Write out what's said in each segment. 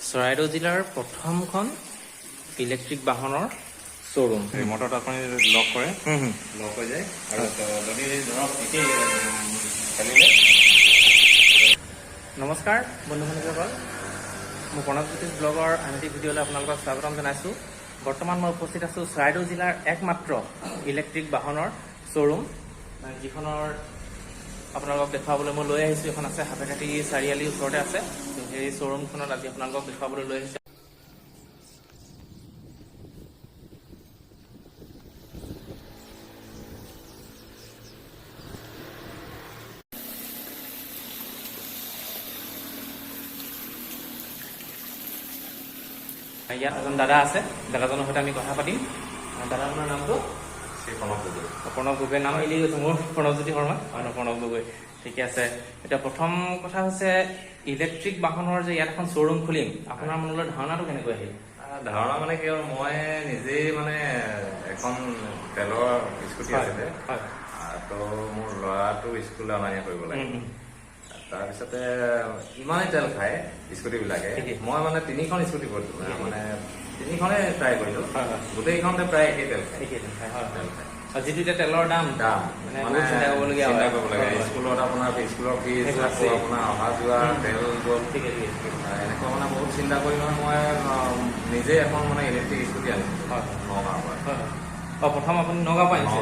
চৰাইদেউ জিলাৰ প্ৰথমখন ইলেক্ট্ৰিক বাহনৰ শ্ব'ৰুম। ৰিমটত আপুনি লক কৰে, লক হৈ যায় আৰু যদি ধৰক একেই খেলিলে। নমস্কাৰ বন্ধু-বান্ধৱীসকল, মোৰ প্ৰণৱজ্যোতিষ ব্লগৰ আন এটি ভিডিঅ'লৈ আপোনালোকক স্বাগতম জনাইছোঁ। বৰ্তমান মই উপস্থিত আছোঁ চৰাইদেউ জিলাৰ একমাত্ৰ ইলেক্ট্ৰিক বাহনৰ শ্ব'ৰুম, যিখনৰ আপোনালোকক দেখুৱাবলৈ মই লৈ আহিছোঁ। এখন আছে সাপেখাতি চাৰিআলিৰ ওচৰতে আছে। সেই শ্ব'ৰুমখনত আজি আপোনালোকক দেখুৱাবলৈ লৈ আহিছোঁ। ইয়াত এজন দাদা আছে, দাদাজনৰ সৈতে আমি কথা পাতিম। দাদাজনৰ নামটো শ্ৰী প্ৰণৱ গগৈ। প্ৰণৱ গগৈ নাম মিলি গৈছে মোৰ, প্ৰণৱজ্যোতি শৰ্মা আৰু প্ৰণৱ গগৈ। ঠিকে আছে। এতিয়া প্ৰথম কথা হৈছে ইলেক্ট্ৰিক বাহনৰ যে ইয়াত এখন শ্ব'ৰুম খুলিম, আপোনাৰ মনলৈ ধাৰণাটো কেনেকৈ আহিল? ধাৰণা মানে কি হ'ল, মই নিজেই মানে এখন তেলৰ স্কুটি আছিলে, তো মোৰ ল'ৰাটো স্কুললৈ অনা নিয়া কৰিব লাগে। তাৰপিছতে ইমানেই তেল খায় স্কুটিবিলাকে, মই মানে তিনিখন স্কুটি কৰিলোঁ, মানে তিনিখনে ট্ৰাই কৰিলোঁ, গোটেইখনতে প্ৰায় একেই তেল খায়। তেল খায় যিটো এতিয়া তেলৰ দাম মানে চিন্তা কৰিব লাগে। স্কুলত আপোনাৰ স্কুলৰ ফিজ, আপোনাৰ অহা যোৱা, তেল গ'ল, এনেকুৱা মানে বহুত চিন্তা কৰি মানে মই নিজে এখন মানে ইলেক্ট্ৰিক স্কুটি আনিছোঁ নগাঁৱৰ পৰা। প্ৰথম আপুনি নগাঁৱৰ পৰা আনিছে?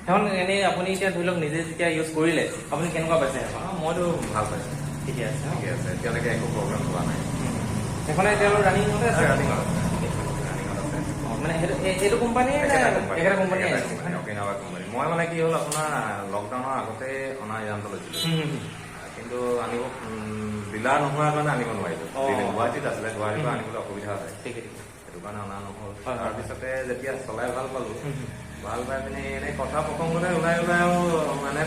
সেইখন এনেই আপুনি এতিয়া ধৰি লওক নিজে যেতিয়া ইউজ কৰিলে আপুনি কেনেকুৱা পাইছে সেইখন? মইতো ভাল পাইছোঁ। ঠিকে আছে, ঠিকে আছে, এতিয়ালৈকে একো প্ৰব্লেম হোৱা নাই। সেইখনে তেলৰ ৰানিঙতে আছে? ৰানিঙত আছে। মানে এইটো কোম্পানী একেটা কোম্পানী? অকিনাৱা কোম্পানী। মই মানে কি হ'ল, আপোনাৰ লকডাউনৰ আগতে অনা এজানটো লৈছিলোঁ, কিন্তু আনিব ডিলাৰ নোহোৱাৰ কাৰণে আনিব নোৱাৰিলোঁ। গুৱাহাটীত আছিলে, গুৱাহাটীৰ পৰা আনিবলৈ অসুবিধা হয়, সেইটো কাৰণে অনা নহ'ল। তাৰপিছতে যেতিয়া চলাই ভাল পালোঁ, ভাল পাই পিনি এনেই কথা প্ৰসংগতে ওলাই আৰু মানে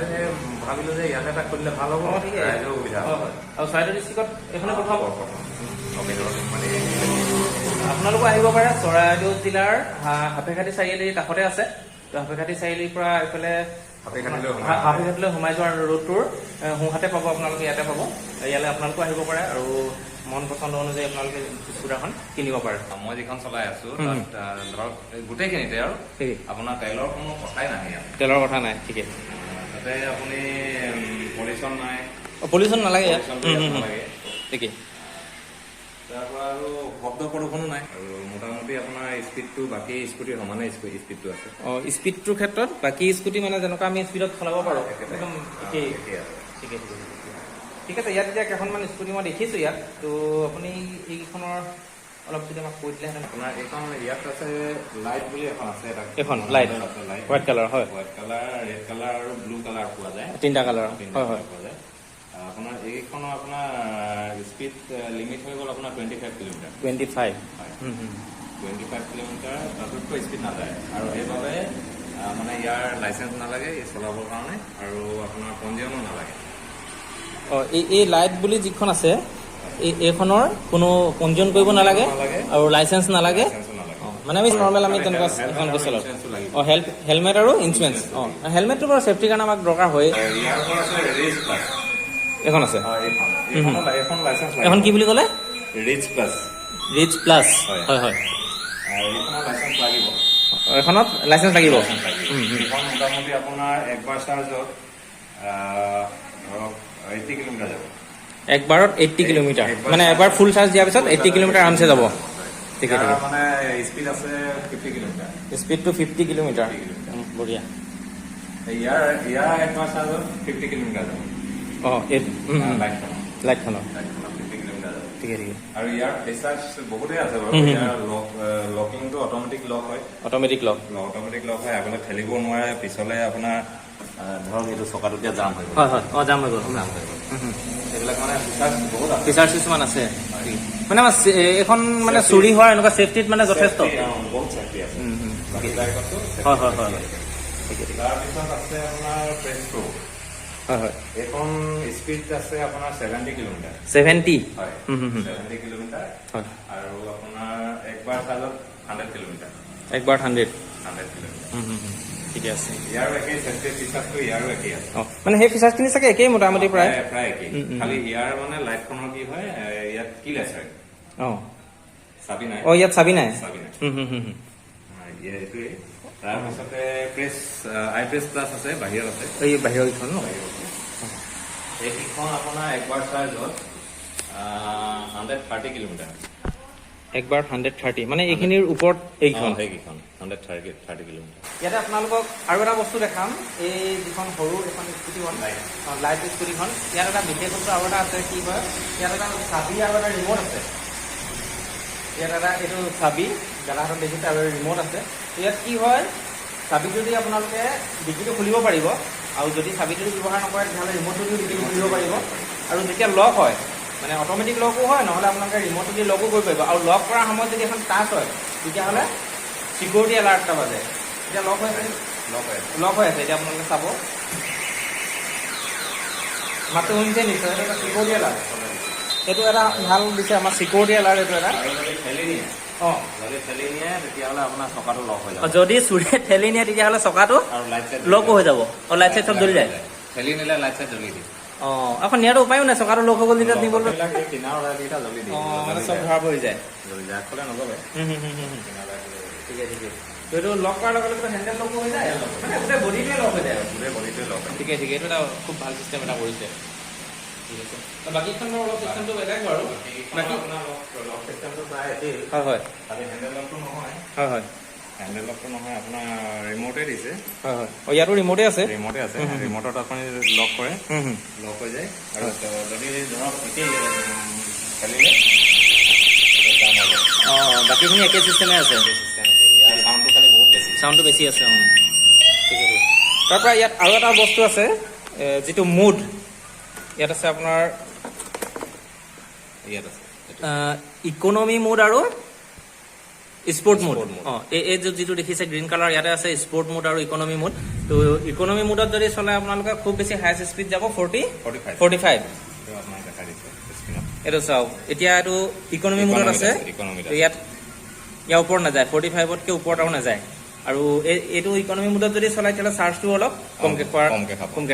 ভাবিলোঁ যে ইয়াতে এটা খুলিলে ভাল হ'ব, ৰাইজৰ সুবিধা হ'ব। আৰু চৰাইদেউ ডিষ্ট্ৰিক্টত এইখনে প্ৰথম মানে আপোনালোকো আহিব পাৰে। চৰাইদেউ জিলাৰ সাপেখাতি চাৰিআলিৰ কাষতে আছে। সাপেখাতি চাৰিআলিৰ পৰা এইফালে সাপেখাতিলৈ সোমাই যোৱাৰ ৰোডটোৰ সোঁহাতে পাব, আপোনালোকে ইয়াতে পাব। ইয়ালৈ আপোনালোকো আহিব পাৰে আৰু মন পচন্দ অনুযায়ী আপোনালোকে স্কুটাৰখন কিনিব পাৰে। মই যিখন চলাই আছো তাত ধৰক গোটেইখিনিতে আৰু আপোনাৰ তেলৰ কোনো কথাই নাহে। তেলৰ কথা নাই, ঠিকে। তাতে আপুনি পলিউশ্যন নাই, পলিউশ্যন নালাগে, ঠিকেই। তাৰ পৰা আৰু শব্দ প্ৰদূষণো নাই, আৰু মোটামুটি আপোনাৰ স্পীডটো বাকী স্কুটিৰ সমানে স্পীডটো আছে। স্পীডটোৰ ক্ষেত্ৰত বাকী স্কুটি মানে যেনেকুৱা আমি স্পীডত চলাব পাৰোঁ একদম ঠিকেই। ঠিক আছে। ইয়াত এতিয়া কেইখনমান স্কুটি মই দেখিছোঁ ইয়াত, তো আপুনি এইকেইখনৰ অলপ যদি আমাক কৈ দিলেহেঁতেন। আপোনাৰ এইখন ইয়াত আছে লাইট বুলি এখন আছে, এখন লাইট হোৱাইট কালাৰ, হয়, হোৱাইট কালাৰ, ৰেড কালাৰ আৰু ব্লু কালাৰ পোৱা যায়, তিনিটা কালাৰ পোৱা যায়। আপোনাৰ এইখনৰ আপোনাৰ স্পীড লিমিট হৈ গ'ল আপোনাৰ 25 কিলোমিটাৰ। 25 কিলোমিটাৰ, তাতোতকৈ স্পীড নাযায়, আৰু সেইবাবে মানে ইয়াৰ লাইচেঞ্চ নালাগে চলাবৰ কাৰণে, আৰু আপোনাৰ পঞ্জীয়নো নালাগে। এই লাইট বুলি যিখন আছে, এইখনৰ কোনো পঞ্জীয়ন কৰিব নালাগে আৰু লাইচেঞ্চ নালাগে, মানে আমি নৰ্মেল আমি তেনেকুৱা এখন চলাওঁ। হেলমেট আৰু ইঞ্চুৰেঞ্চ। হেলমেটটো বাৰু ছেফটিৰ কাৰণে আমাক দৰকাৰ হয়। এখন আছে, এখন কি বুলি ক'লে? ৰিচ প্লাছ। হয়। এখনত লাইচেঞ্চ লাগিব। মোটামুটি আপোনাৰ একবাৰ চাৰ্জত ধৰক 80 কিলোমিটাৰ যাব। একবাৰত 80 কিলোমিটাৰ, মানে এবাৰ ফুল চাৰ্জ দিয়াৰ পিছত 80 কিলোমিটাৰ আৰামছে যাব। ঠিক আছে। মানে স্পীড আছে 50 কিলোমিটাৰ। স্পীডটো 50 কিলোমিটাৰ, বঢ়িয়া। ইয়াৰ একবাৰ চাৰ্জত 50 কিলোমিটাৰ যাব। লাইটখনৰ 50 কিলোমিটাৰ যাব। ঠিকে। আৰু ইয়াৰ ফিচাৰ্ছ বহুতেই আছে বাৰু। ইয়াৰ লকিংটো অট'মেটিক লক হয়। অট'মেটিক লক হয়, আগলৈ ঠেলিব নোৱাৰে, পিছলে আপোনাৰ ধৰক এইটো চকাটো এতিয়া জাম হৈ গ'ল। জাম হৈ গ'ল। এইবিলাক মানে ফিচাৰ্ছ বহুত আছে, ফিচাৰ্ছ কিছুমান আছে। মানে এইখন মানে চুৰি হোৱাৰ এনেকুৱা ছেফটিত মানে যথেষ্ট বহুত ছেফটি আছে। হয়। তাৰপিছত আছে আপোনাৰ প্ৰেষ্ট্ৰো। হয়। এইখন স্পীড আছে আপোনাৰ 70 কিলোমিটাৰ। 70 কিলোমিটাৰ, আৰু আপোনাৰ একবাৰ চাৰ্জত 100 কিলোমিটাৰ। একবাৰ 100 কিলোমিটাৰ। ঠিকে আছে। ইয়াৰো একেই, ছেফটি ফিচাৰ্ছটো ইয়াৰো একেই আছে। মানে সেই ফিচাৰ্ছখিনি চাগে একেই মোটামুটি প্ৰায় একেই। খালি ইয়াৰ মানে লাইটখনৰ কি হয়, ইয়াত কিলেছ হয়। অঁ চাবি নাই অঁ ইয়াত চাবি নাই চাবি নাই হুম এইটোৱে তাৰপিছতে প্ৰেছ আই প্ৰেছ প্লাছ আছে বাহিৰত আছে এই বাহিৰৰ কেইখন ন এইকেইখন আপোনাৰ একবাৰ চাৰ্জত 130 কিলোমিটাৰ একবাৰ 130 মানে এইখিনিৰ ওপৰত এইখন সেইকেইখন 130 কিলোমিটাৰ ইয়াতে আপোনালোকক আৰু এটা বস্তু দেখাম এই যিখন সৰু এখন স্কুটিখন লাইট স্কুটিখন ইয়াত এটা বিশেষত্ব আৰু এটা আছে কি হয় ইয়াত এটা চাবি আৰু এটা ৰিম'ট আছে ইয়াত এটা এইটো চাবি গেলাহাতত দেখিছে আৰু ৰিম'ট আছে ইয়াত কি হয় চাবিটো দি আপোনালোকে ডিকিটো খুলিব পাৰিব আৰু যদি চাবিটো ব্যৱহাৰ নকৰে তেতিয়াহ'লে ৰিম'টটো দি ডিকিটো খুলিব পাৰিব আৰু যেতিয়া লক হয় মানে অট'মেটিক লকো হয় নহ'লে আপোনালোকে ৰিম'টটো দি লকো কৰিব পাৰিব আৰু লক কৰাৰ সময়ত যদি এখন টাচ হয় তেতিয়াহ'লে চিকিউৰিটি এলাৰ্ট এটা বাজে এতিয়া লক হৈ আছে এতিয়া আপোনালোকে চাব মাত্ৰ শুনিছে নিশ্চয় এইটো এটা চিকিউৰিটি এলাৰ্ট এইটো এটা ভাল দিছে আমাৰ চিকিউৰিটি এলাৰ্ট এইটো এটা অঁ তেতিয়াহ'লে আপোনাৰ চকাটো লক হৈ যাব যদি চুৰে ঠেলি নিয়ে তেতিয়াহ'লে চকাটো আৰু লাইট চাইট লকো হৈ যাব আৰু লাইট চাইট চব জ্বলি যায় ঠেলি নিলে লাইট চাইট জ্বলি দিয়ে অঁ আকৌ নিয়াটো উপায়ো নাই চকাটো লক হৈ গ'ল যেতিয়া নিবলৈ কিনাৰ লাইটকেইটা জ্বলি দিয়ে অঁ মানে চব ধৰা পৰি যায় জ্বলি যায় আগফালে নজ্বলে কিনাৰ লাইট ঠিকে এইটো লক কৰাৰ লগে লগে হেণ্ডেল লক হৈ যায় মানে গোটেই বডিটোৱে লক হৈ যায় গোটেই বডিটোৱে লক ঠিকে এইটো এটা খুব ভাল চিষ্টেম এটা কৰিছে ঠিক আছে বাকীখন অলপ চিষ্টেমটো বেলেগ বাৰু বাকী আপোনাৰ লক চিষ্টেমটো প্ৰায় একেই হয় হয় খালি হেণ্ডেল লকটো নহয় হয় হয় হেণ্ডেল লকটো নহয় আপোনাৰ ৰিম'টে দিছে হয় হয় ইয়াতো ৰিম'টে আছে ৰিম'টে আছে ৰিম'টত আপুনি লক কৰে লক হৈ যায় আৰু যদি ধৰক একেই খেলিলে অঁ বাকীখিনি একে চিষ্টেমে আছে ইয়াৰ চাউণ্ডটো খালি বহুত বেছি চাউণ্ডটো বেছি আছে অঁ ঠিকে তাৰপৰা ইয়াত আৰু এটা বস্তু আছে যিটো মুড ইয়াত আছে আপোনাৰ ইয়াত আছে ইকনমি মুড আৰু স্পৰ্ট মুড অঁ এই যিটো দেখিছে গ্ৰীণ কালাৰ ইয়াতে আছে স্পৰ্ট মুড আৰু ইকনমি মুড তো ইকনমি মুডত যদি চলাই আপোনালোকে খুব বেছি হাইষ্ট স্পীড যাব 45 আপোনাক দেখাই দিছে এইটো চাওক এতিয়া এইটো ইকনমি মুডত আছে ইয়াত ইয়াৰ ওপৰত নাযায় 45তকৈ ওপৰত আৰু নাযায় আৰু এইটো ইকনমি মুডত যদি চলাই তেতিয়াহ'লে চাৰ্জটো অলপ কমকৈ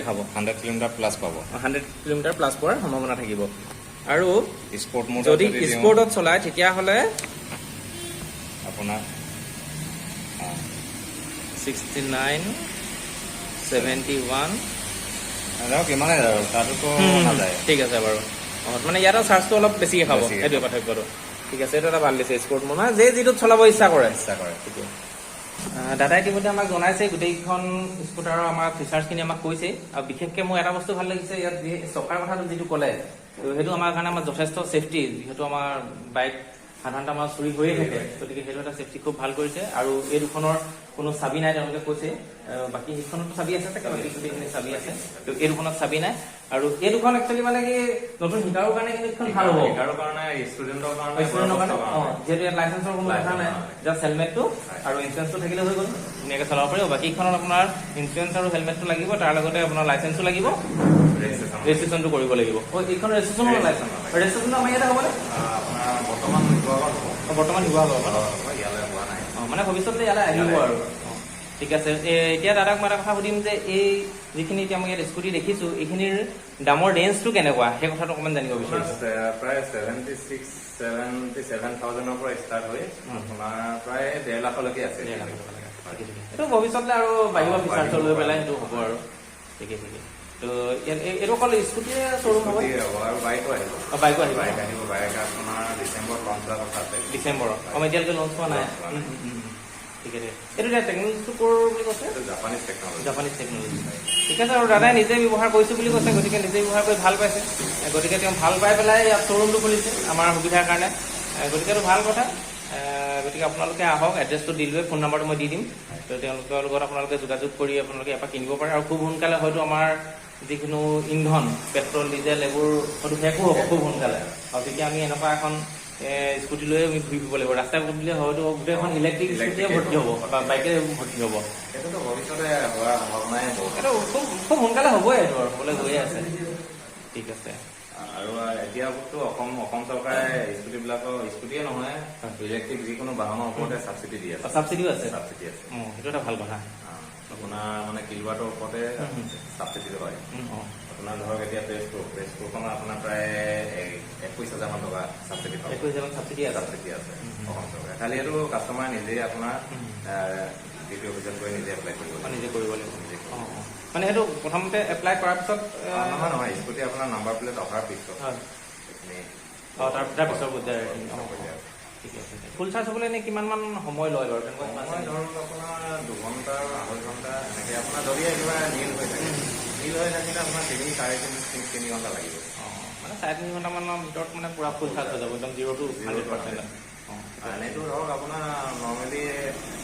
খাব 100 কিলোমিটাৰ প্লাছ পাব 100 কিলোমিটাৰ প্লাছ পোৱাৰ সম্ভাৱনা থাকিব আৰু স্পৰ্ট মুড যদি স্পৰ্টত চলায় তেতিয়াহ'লে আপোনাৰ 69 71 ধৰক ইমানে আৰু তাতোতো নাযায় ঠিক আছে বাৰু অঁ মানে ইয়াতো চাৰ্জটো অলপ বেছিকৈ খাব সেইটোৱে পাৰ্থক্যটো ঠিক আছে এইটো এটা ভাল দিছে স্পৰ্ট মুড মানে যিটোত চলাব ইচ্ছা কৰে ঠিকে দাদাই ইতিমধ্যে আমাক জনাইছে গোটেইকেইখন স্কুটাৰৰ আমাৰ ফিচাৰ্ছখিনি আমাক কৈছে আৰু বিশেষকৈ মোৰ এটা বস্তু ভাল লাগিছে ইয়াত চকাৰ কথাটো যিটো ক'লে সেইটো আমাৰ কাৰণে আমাৰ যথেষ্ট ছেফটি যিহেতু আমাৰ বাইক সাধাৰণতে আমাৰ চুৰি হৈয়ে থাকে গতিকে সেইটো এটা ছেফটি খুব ভাল কৰিছে আৰু এই দুখনৰ কোনো চাবি নাই তেওঁলোকে কৈছে বাকী সেইখনতো চাবি আছে চাগে বাকী গোটেইখিনি চাবি আছে তো এই দুখনত চাবি নাই আৰু এই দুখন একচুৱেলি মানে কি নতুন শিকাৰৰ কাৰণে কিন্তু এইখন ভাল হ'ব শিকাৰৰ কাৰণে ষ্টুডেণ্টৰ কাৰণে যিহেতু ইয়াত লাইচেঞ্চৰ কোনো কথা নাই জাষ্ট হেলমেটটো আৰু ইঞ্চুৰেঞ্চটো থাকিলে হৈ গ'ল ধুনীয়াকৈ চলাব পাৰিব বাকীখনত আপোনাৰ ইঞ্চুৰেঞ্চ আৰু হেলমেটটো লাগিব তাৰ লগতে আপোনাৰ লাইচেঞ্চো লাগিব ৰেজিষ্ট্ৰেশ্যনটো কৰিব লাগিব এইখন ৰেজিষ্ট্ৰেশ্যন লাইচেঞ্চ ৰেজিষ্ট্ৰেশ্যনটো আমাৰ ইয়াতে হ'বনে বৰ্তমান শিৱসাগৰ ইয়ালৈ হোৱা নাই অঁ মানে ভৱিষ্যতে ইয়ালৈ আহিব আৰু ঠিক আছে এতিয়া দাদাক মই এটা কথা সুধিম যে এই যিখিনি এতিয়া মই ইয়াত স্কুটি দেখিছোঁ এইখিনিৰ দামৰ ৰেঞ্জটো কেনেকুৱা সেই কথাটো অকণমান জানিব বিচাৰিছোঁ প্ৰায় 77,000ৰ পৰা ষ্টাৰ্ট হৈ আপোনাৰ প্ৰায় 1.5 লাখলৈকে আছে এইটো ভৱিষ্যতে আৰু বাহিৰৰ ফিচাৰ্ছ লৈ পেলাই সেইটো হ'ব আৰু ঠিকে তো এইটো অকল স্কুটিয়ে শ্ব'ৰুম হ'ব আৰু বাইকো আহিব বাইকো আহিব বাইক আপোনাৰ ডিচেম্বৰত লঞ্চ হোৱাৰ কথা আছে ডিচেম্বৰত এতিয়ালৈকে লঞ্চ হোৱা নাই ঠিক আছে এইটো এতিয়া টেকনলজিটো ক'ৰ বুলি কৈছে জাপানিজ টেকনলজি ঠিক আছে আৰু দাদাই নিজে ব্যৱহাৰ কৰিছোঁ বুলি কৈছে গতিকে নিজে ব্যৱহাৰ কৰি ভাল পাইছে গতিকে তেওঁ ভাল পাই পেলাই ইয়াত শ্ব'ৰুমটো খুলিছে আমাৰ সুবিধাৰ কাৰণে গতিকে এইটো ভাল কথা গতিকে আপোনালোকে আহক এড্ৰেছটো দিলোৱে ফোন নাম্বাৰটো মই দি দিম তো তেওঁলোকৰ লগত আপোনালোকে যোগাযোগ কৰি আপোনালোকে ইয়াৰ পৰা কিনিব পাৰে আৰু খুব সোনকালে হয়তো আমাৰ যিকোনো ইন্ধন পেট্ৰল ডিজেল এইবোৰ হয়তো শেষো হ'ব খুব সোনকালে আৰু তেতিয়া আমি এনেকুৱা এখন স্কুটি লৈ আমি ঘূৰি ফুৰিব লাগিব ৰাস্তাই পদূলিলে হয়তো গোটেইখন ইলেক্ট্ৰিক স্কুটিয়ে ভৰ্তি হ'ব বা বাইকে ভৰ্তি হ'ব এইটোতো ভৱিষ্যতে হোৱাৰ সম্ভাৱনাই এইটো খুব সোনকালে হ'বই এইটো আৰু হ'বলৈ গৈয়ে আছে ঠিক আছে আৰু এতিয়াতো অসম চৰকাৰে স্কুটিবিলাকৰ স্কুটিয়ে নহয় ইলেক্ট্ৰিক যিকোনো বাহনৰ ওপৰতে ছাবচিডি দি আছে ছাবচিডিও আছে সেইটো এটা ভাল কথা আপোনাৰ মানে কিলোৱাটৰ ওপৰতে ছাবচিডি হয় আপোনাৰ ধৰক এতিয়া প্ৰেছপ্ৰখনৰ আপোনাৰ প্ৰায় 21,000 মান টকা ছাবচিডি পাব। 21,000 ছাবচিডি আছে। ছাবচিডি আছে অসম চৰকাৰে। খালি এইটো কাষ্টমাৰ নিজেই আপোনাৰ ডিটি অফিচত গৈ নিজে এপ্লাই কৰিব লাগিব। নিজে কৰিব লাগিব। মানে সেইটো প্ৰথমতে এপ্লাই কৰাৰ পিছত নহয় স্কুটি আপোনাৰ নাম্বাৰ প্লেট অহাৰ পিছত সেইখিনি তাৰ পিছৰ পৰ্যায়ৰ ঠিকে আছে। ফুল চাৰ্জ হ'বলৈ এনেই কিমান মান সময় লয় বাৰু? সময় ধৰক আপোনাৰ 2 ঘণ্টা 2.5 ঘণ্টা এনেকৈ আপোনাৰ যদি একেবাৰে নীল হৈ থাকে নীল হৈ থাকিলে আপোনাৰ 3 ঘণ্টা লাগিব। মানে 3.5 ঘণ্টামানৰ ভিতৰত মানে পুৰা ফুল চাৰ্জ হৈ যাব একদম 0 to 100%। এনেইতো ধৰক আপোনাৰ নৰ্মেলি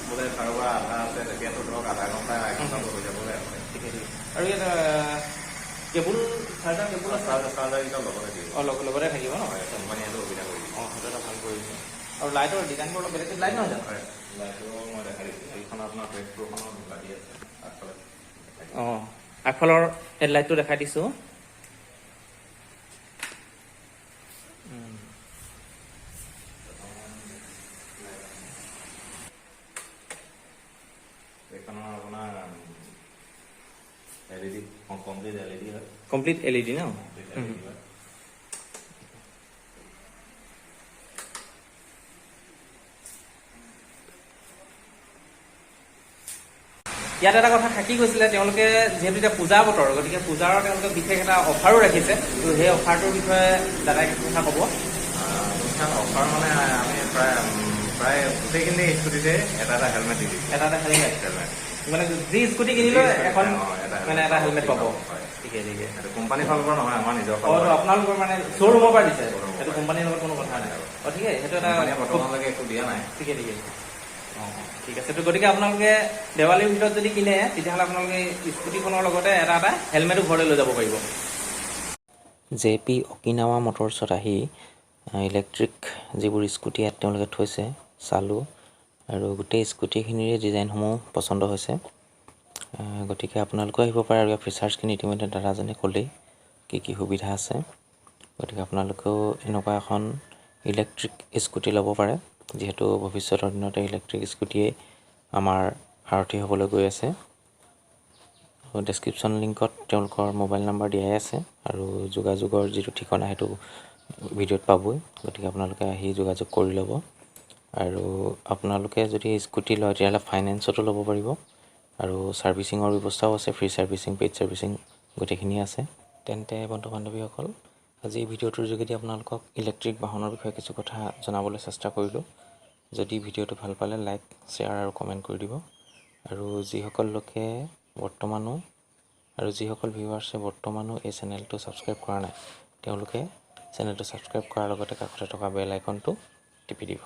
বোলে কাৰোবাৰ আধা আছে তেতিয়াতো ধৰক আধা ঘণ্টা 1 ঘণ্টাটো হৈ যাবলৈ আছে। ঠিকে ঠিক। আৰু ইয়াত কেবুল চাৰ্জাৰ কেবুল চাৰ্জাৰকেইটা লগতে দিব। লগতে থাকিব ন? কোম্পানীয়ে সেইটো সুবিধা কৰি দিব। সেইটো এটা ভাল কৰিছে। আৰু লাইটৰ ডিজাইনবোৰ অলপ বেলেগ লাইট নহয় জানো? লাইটটো মই দেখাই দিছোঁ। এইখন আপোনাৰ প্ৰেছপ্ৰখনৰ লাগি আছে আগফালে। আগফালৰ হেডলাইটটো দেখাই দিছোঁ। এইখনৰ আপোনাৰ LED কমপ্লিট LED হয়। কমপ্লিট LED ন? ইয়াত এটা কথা থাকি গৈছিলে, তেওঁলোকে যিহেতু এতিয়া পূজা বতৰ, গতিকে পূজাৰ তেওঁলোকে বিশেষ এটা অফাৰো ৰাখিছে। ত' সেই অফাৰটোৰ বিষয়ে দাদাই কিছু কথা ক'ব। অফাৰ মানে আমি প্ৰায় গোটেইখিনি স্কুটিতে এটা হেলমেট দি দিছোঁ। এটা হেলমেট মানে যি স্কুটি কিনিলেও এখন মানে এটা হেলমেট পাব। ঠিকে ঠিকে। এইটো কোম্পানীৰ ফালৰ পৰা নহয়, আমাৰ নিজৰ আপোনালোকৰ মানে শ্ব'ৰুমৰ পৰা দিছে? সেইটো কোম্পানীৰ লগত কোনো কথা নাই। ঠিকে, সেইটো এটা বৰ্তমানলৈকে একো দিয়া নাই। ঠিকে ঠিকে। ঠিক আছে। তো গতিকে আপোনালোকে দেৱালীৰ ভিতৰত যদি কিনে তেতিয়াহ'লে আপোনালোকে স্কুটিখনৰ লগতে এটা হেলমেটো ঘৰলৈ লৈ যাব পাৰিব। JP অকিনাৱা মটৰ্ছত আহি ইলেক্ট্ৰিক যিবোৰ স্কুটি ইয়াত তেওঁলোকে থৈছে চালোঁ, আৰু গোটেই স্কুটিখিনিৰে ডিজাইনসমূহ পচন্দ হৈছে। গতিকে আপোনালোকেও আহিব পাৰে। আৰু ইয়াৰ ফিচাৰ্ছখিনি ইতিমধ্যে দাদাজনে ক'লেই কি সুবিধা আছে। গতিকে আপোনালোকেও এনেকুৱা এখন ইলেক্ট্ৰিক স্কুটি ল'ব পাৰে, যিহেতু ভৱিষ্যতৰ দিনতে ইলেক্ট্ৰিক স্কুটিয়েই আমাৰ সাৰথি হ'বলৈ গৈ আছে। ডেছক্ৰিপশ্যন লিংকত তেওঁলোকৰ মোবাইল নাম্বাৰ দিয়াই আছে, আৰু যোগাযোগৰ যিটো ঠিকনা সেইটো ভিডিঅ'ত পাবই। গতিকে আপোনালোকে আহি যোগাযোগ কৰি ল'ব। আৰু আপোনালোকে যদি স্কুটি লয় তেতিয়াহ'লে ফাইনেন্সতো ল'ব পাৰিব, আৰু ছাৰ্ভিচিঙৰ ব্যৱস্থাও আছে। ফ্ৰী ছাৰ্ভিচিং, পেইড ছাৰ্ভিচিং গোটেইখিনিয়ে আছে। তেন্তে বন্ধু বান্ধৱীসকল, আজি এই ভিডিঅ'টোৰ যোগেদি আপোনালোকক ইলেক্ট্ৰিক বাহনৰ বিষয়ে কিছু কথা জনাবলৈ চেষ্টা কৰিলোঁ। যদি ভিডিঅ'টো ভাল পালে লাইক, শ্বেয়াৰ আৰু কমেণ্ট কৰি দিব। আৰু যিসকল ভিউৱাৰ্ছে বৰ্তমানো এই চেনেলটো ছাবস্ক্ৰাইব কৰা নাই, তেওঁলোকে চেনেলটো ছাবস্ক্ৰাইব কৰাৰ লগতে কাষতে থকা বেল আইকনটো টিপি দিব।